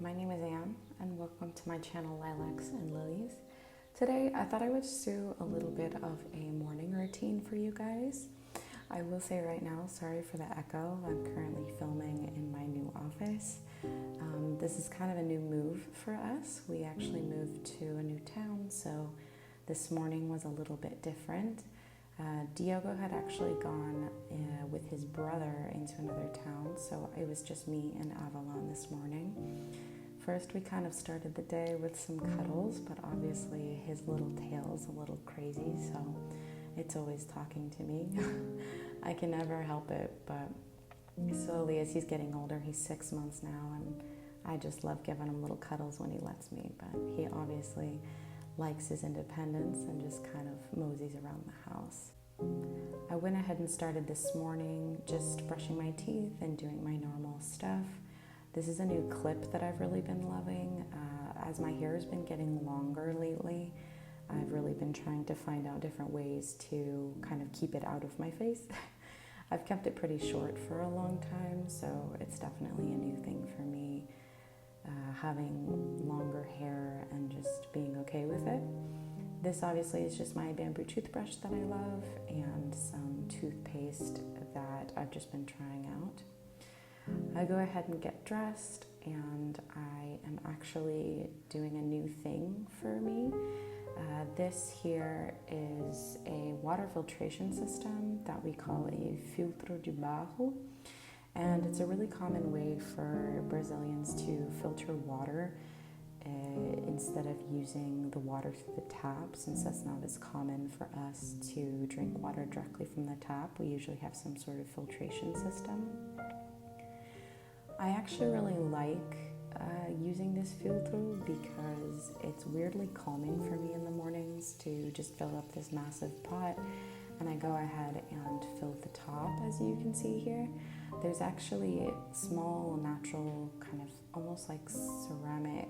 my name is Anne, and welcome to my channel Lilacs and Lilies. Today, I thought I would just do a little bit of a morning routine for you guys. I will say right now, sorry for the echo. I'm currently filming in my new office. This is kind of a new move for us. We actually moved to a new town, so this morning was a little bit different. Diogo had actually gone with his brother into another town, so it was just me and Avalon this morning. First, we kind of started the day with some cuddles, but obviously his little tail's a little crazy, so it's always talking to me. I can never help it, but slowly as he's getting older, he's 6 months now, and I just love giving him little cuddles when he lets me, but he obviously likes his independence and just kind of moseys around the house. I went ahead and started this morning just brushing my teeth and doing my normal stuff. This is a new clip that I've really been loving. As my hair has been getting longer lately, I've really been trying to find out different ways to kind of keep it out of my face. I've kept it pretty short for a long time, so it's definitely a new thing for me. Having longer hair and just being okay with it. This obviously is just my bamboo toothbrush that I love and some toothpaste that I've just been trying out. I go ahead and get dressed, and I am actually doing a new thing for me. This here is a water filtration system that we call a filtro de barro. And it's a really common way for Brazilians to filter water instead of using the water through the tap, since that's not as common for us to drink water directly from the tap. We usually have some sort of filtration system. I actually really like using this filtro because it's weirdly calming for me in the mornings to just fill up this massive pot, and I go ahead and fill the top, as you can see here. There's actually small, natural, kind of almost like ceramic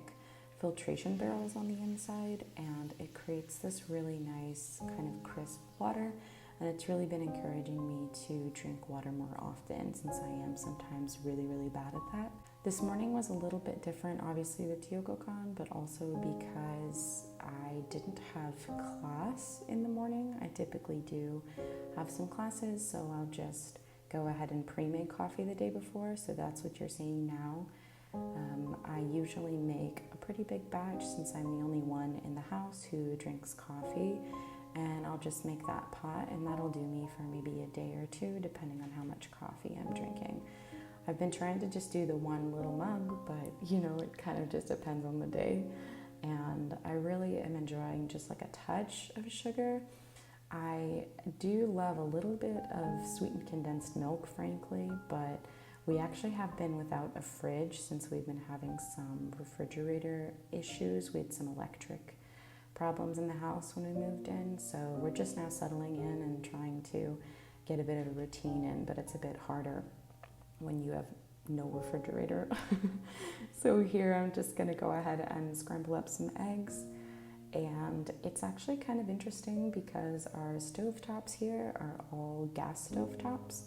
filtration barrels on the inside, and it creates this really nice kind of crisp water, and it's really been encouraging me to drink water more often since I am sometimes really, really bad at that. This morning was a little bit different, obviously with Diogo gone, but also because I didn't have class in the morning. I typically do have some classes, so I'll just go ahead and pre-make coffee the day before, so that's what you're seeing now. I usually make a pretty big batch since I'm the only one in the house who drinks coffee, and I'll just make that pot, and that'll do me for maybe a day or two depending on how much coffee I'm drinking. I've been trying to just do the one little mug, but it kind of just depends on the day, and I really am enjoying just like a touch of sugar. I do love a little bit of sweetened condensed milk, frankly, but we actually have been without a fridge since we've been having some refrigerator issues. We had some electric problems in the house when we moved in, so we're just now settling in and trying to get a bit of a routine in, but it's a bit harder when you have no refrigerator. So here I'm just gonna go ahead and scramble up some eggs. And it's actually kind of interesting because our stovetops here are all gas stovetops,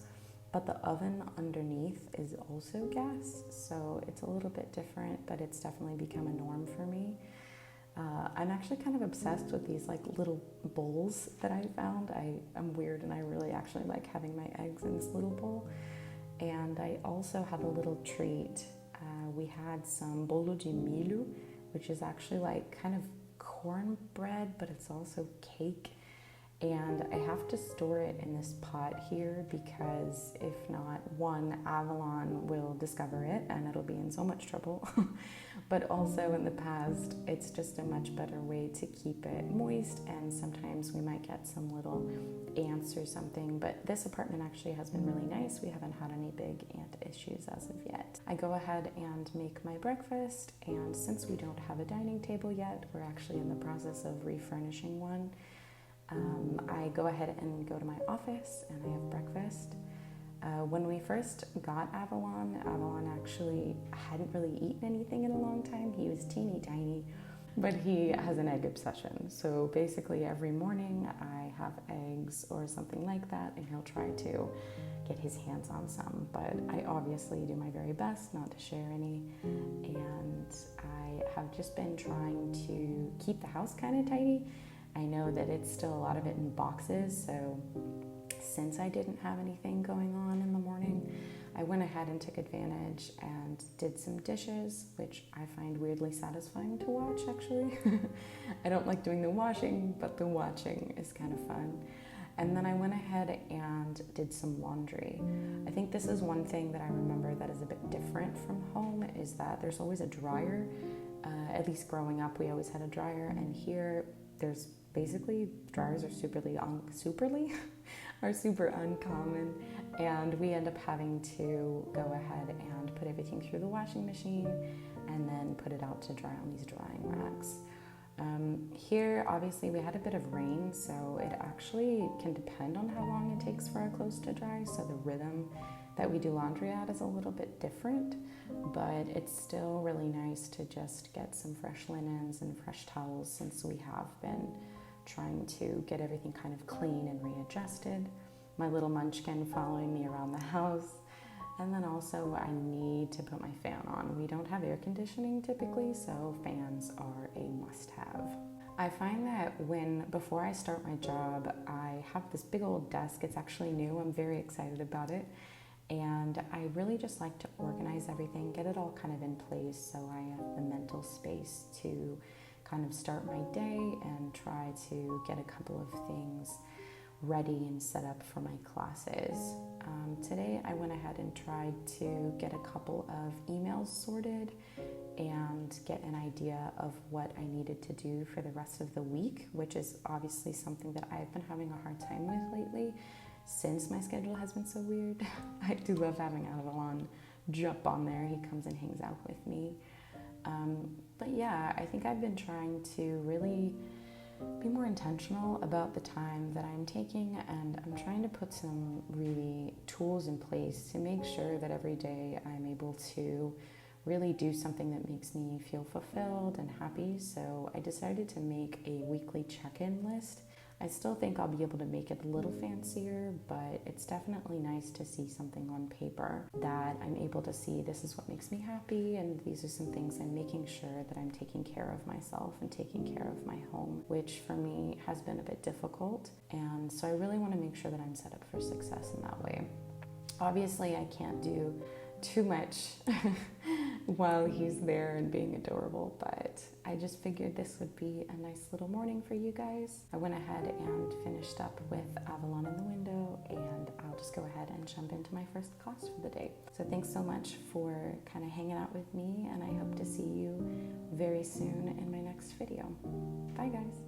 but the oven underneath is also gas, so it's a little bit different, but it's definitely become a norm for me. I'm actually kind of obsessed with these like little bowls that I found. I'm weird, and I really actually like having my eggs in this little bowl. And I also have a little treat. We had some bolo de milho, which is actually like kind of cornbread, but it's also cake, and I have to store it in this pot here because if not, one, Avalon will discover it and it'll be in so much trouble, but also in the past it's just a much better way to keep it moist, and sometimes we might get some little ants or something, but this apartment actually has been really nice. We haven't had any big ant issues as of yet. I go ahead and make my breakfast, and since we don't have a dining table yet, we're actually in the process of refurnishing one. I go ahead and go to my office and I have breakfast. When we first got Avalon actually hadn't really eaten anything in a long time. He was teeny tiny, but he has an egg obsession. So basically every morning I have eggs or something like that, and he'll try to get his hands on some, but I obviously do my very best not to share any, and just been trying to keep the house kind of tidy. I know that it's still a lot of it in boxes, so since I didn't have anything going on in the morning, I went ahead and took advantage and did some dishes, which I find weirdly satisfying to watch, actually. I don't like doing the washing, but the watching is kind of fun. And then I went ahead and did some laundry. I think this is one thing that I remember that is a bit different from home, is that there's always a dryer. At least growing up, we always had a dryer, and here there's basically, dryers are super uncommon, and we end up having to go ahead and put everything through the washing machine and then put it out to dry on these drying racks. Here, obviously, we had a bit of rain, so it actually can depend on how long it takes for our clothes to dry, so the rhythm that we do laundry at is a little bit different, but it's still really nice to just get some fresh linens and fresh towels, since we have been trying to get everything kind of clean and readjusted. My little munchkin following me around the house. And then also I need to put my fan on. We don't have air conditioning typically, so fans are a must-have. I find that before I start my job, I have this big old desk. It's actually new. I'm very excited about it. And I really just like to organize everything, get it all kind of in place so I have the mental space to kind of start my day and try to get a couple of things ready and set up for my classes. Today I went ahead and tried to get a couple of emails sorted and get an idea of what I needed to do for the rest of the week, which is obviously something that I've been having a hard time with lately since my schedule has been so weird. I do love having Avalon jump on there. He comes and hangs out with me. But yeah, I think I've been trying to really be more intentional about the time that I'm taking, and I'm trying to put some really tools in place to make sure that every day I'm able to really do something that makes me feel fulfilled and happy. So I decided to make a weekly check-in list. I still think I'll be able to make it a little fancier, but it's definitely nice to see something on paper that I'm able to see this is what makes me happy, and these are some things I'm making sure that I'm taking care of myself and taking care of my home, which for me has been a bit difficult. And so I really want to make sure that I'm set up for success in that way. Obviously, I can't do too much while he's there and being adorable, but I just figured this would be a nice little morning for you guys. I went ahead and finished up with Avalon in the window, and I'll just go ahead and jump into my first class for the day. So thanks so much for kind of hanging out with me, and I hope to see you very soon in my next video. Bye guys.